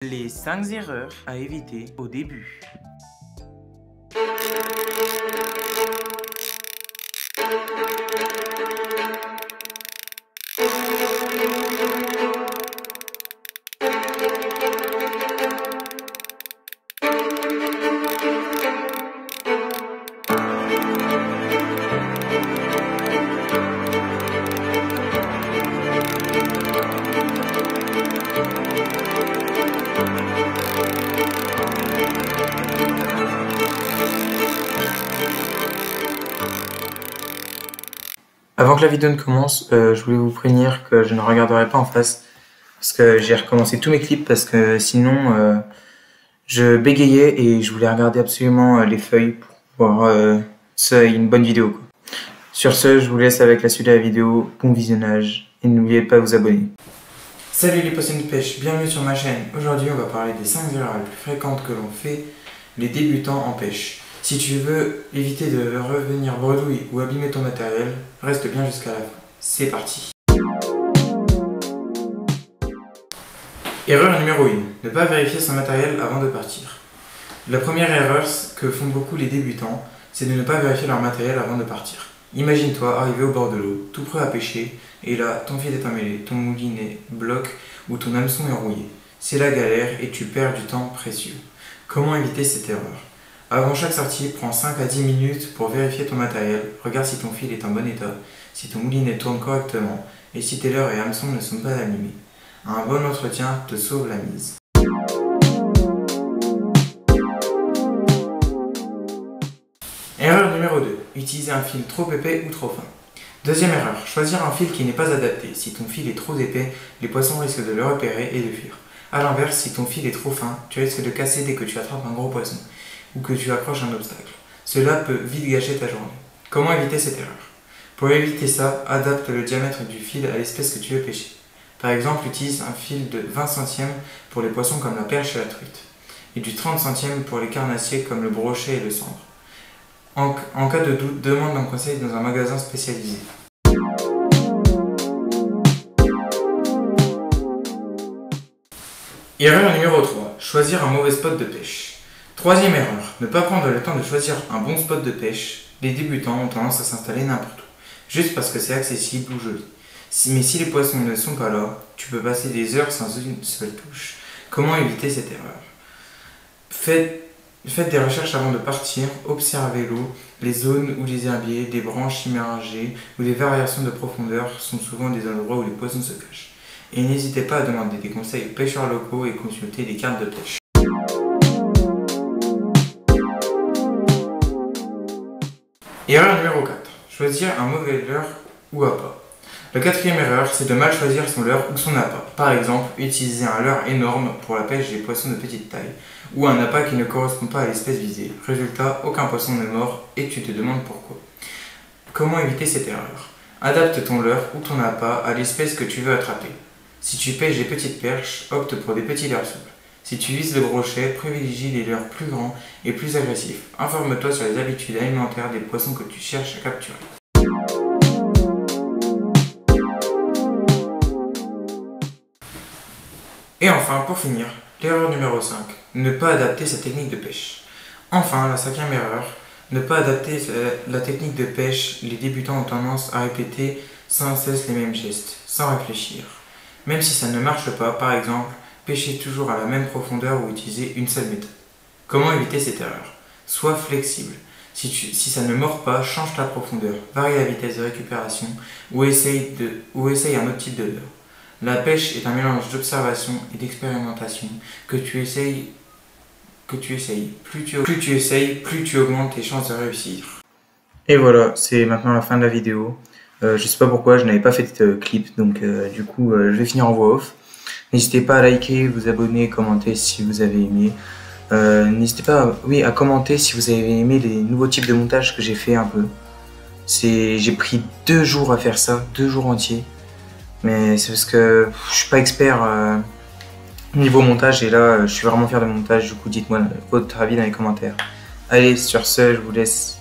Les 5 erreurs à éviter au début. Avant que la vidéo ne commence, je voulais vous prévenir que je ne regarderai pas en face parce que j'ai recommencé tous mes clips parce que sinon je bégayais et je voulais regarder absolument les feuilles pour voir une bonne vidéo, quoi. Sur ce, je vous laisse avec la suite de la vidéo. Bon visionnage et n'oubliez pas de vous abonner. Salut les passionnés de pêche, bienvenue sur ma chaîne. Aujourd'hui on va parler des 5 erreurs les plus fréquentes que l'on fait les débutants en pêche. Si tu veux éviter de revenir bredouille ou abîmer ton matériel, reste bien jusqu'à la fin. C'est parti. Erreur numéro 1. Ne pas vérifier son matériel avant de partir. La première erreur que font beaucoup les débutants, c'est de ne pas vérifier leur matériel avant de partir. Imagine-toi arriver au bord de l'eau, tout prêt à pêcher, et là, ton fil est emmêlé, ton moulinet bloque ou ton hameçon est rouillé. C'est la galère et tu perds du temps précieux. Comment éviter cette erreur ? Avant chaque sortie, prends 5 à 10 minutes pour vérifier ton matériel, regarde si ton fil est en bon état, si ton moulinet tourne correctement et si tes leurres et hameçons ne sont pas abîmés. Un bon entretien te sauve la mise. Erreur numéro 2. Utiliser un fil trop épais ou trop fin. Deuxième erreur. Choisir un fil qui n'est pas adapté. Si ton fil est trop épais, les poissons risquent de le repérer et de fuir. A l'inverse, si ton fil est trop fin, tu risques de casser dès que tu attrapes un gros poisson ou que tu accroches un obstacle. Cela peut vite gâcher ta journée. Comment éviter cette erreur? Pour éviter ça, adapte le diamètre du fil à l'espèce que tu veux pêcher. Par exemple, utilise un fil de 20 centièmes pour les poissons comme la perche et la truite, et du 30 centièmes pour les carnassiers comme le brochet et le cendre. En cas de doute, demande un conseil dans un magasin spécialisé. Erreur numéro 3. Choisir un mauvais spot de pêche. Troisième erreur. Ne pas prendre le temps de choisir un bon spot de pêche. Les débutants ont tendance à s'installer n'importe où, juste parce que c'est accessible ou joli. Mais si les poissons ne sont pas là, tu peux passer des heures sans une seule touche. Comment éviter cette erreur? Faites des recherches avant de partir, observez l'eau, les zones où les herbiers, des branches immergées ou des variations de profondeur sont souvent des endroits où les poissons se cachent. Et n'hésitez pas à demander des conseils aux pêcheurs locaux et consulter des cartes de pêche. Erreur numéro 4. Choisir un mauvais leurre ou appât. La quatrième erreur, c'est de mal choisir son leurre ou son appât. Par exemple, utiliser un leurre énorme pour la pêche des poissons de petite taille, ou un appât qui ne correspond pas à l'espèce visée. Résultat, aucun poisson n'est mort et tu te demandes pourquoi. Comment éviter cette erreur? Adapte ton leurre ou ton appât à l'espèce que tu veux attraper. Si tu pêches des petites perches, opte pour des petits leurres souples. Si tu vises le brochet, privilégie les leurres plus grands et plus agressifs. Informe-toi sur les habitudes alimentaires des poissons que tu cherches à capturer. Et enfin, pour finir, l'erreur numéro 5, ne pas adapter sa technique de pêche. Enfin, la cinquième erreur, ne pas adapter la technique de pêche. Les débutants ont tendance à répéter sans cesse les mêmes gestes, sans réfléchir. Même si ça ne marche pas, par exemple, pêcher toujours à la même profondeur ou utiliser une seule méthode. Comment éviter cette erreur? Sois flexible. Si ça ne mord pas, change la profondeur, varie la vitesse de récupération ou essaye un autre type de leurre. La pêche est un mélange d'observation et d'expérimentation que tu essayes. Plus tu essayes, plus tu augmentes tes chances de réussir. Et voilà, c'est maintenant la fin de la vidéo. Je sais pas pourquoi, je n'avais pas fait de clip, donc du coup je vais finir en voix off. N'hésitez pas à liker, vous abonner, commenter si vous avez aimé. N'hésitez pas à commenter si vous avez aimé les nouveaux types de montage que j'ai fait un peu. J'ai pris 2 jours à faire ça, 2 jours entiers. Mais c'est parce que je suis pas expert niveau montage et là je suis vraiment fier de mon montage. Du coup dites-moi votre avis dans les commentaires. Allez, sur ce, je vous laisse.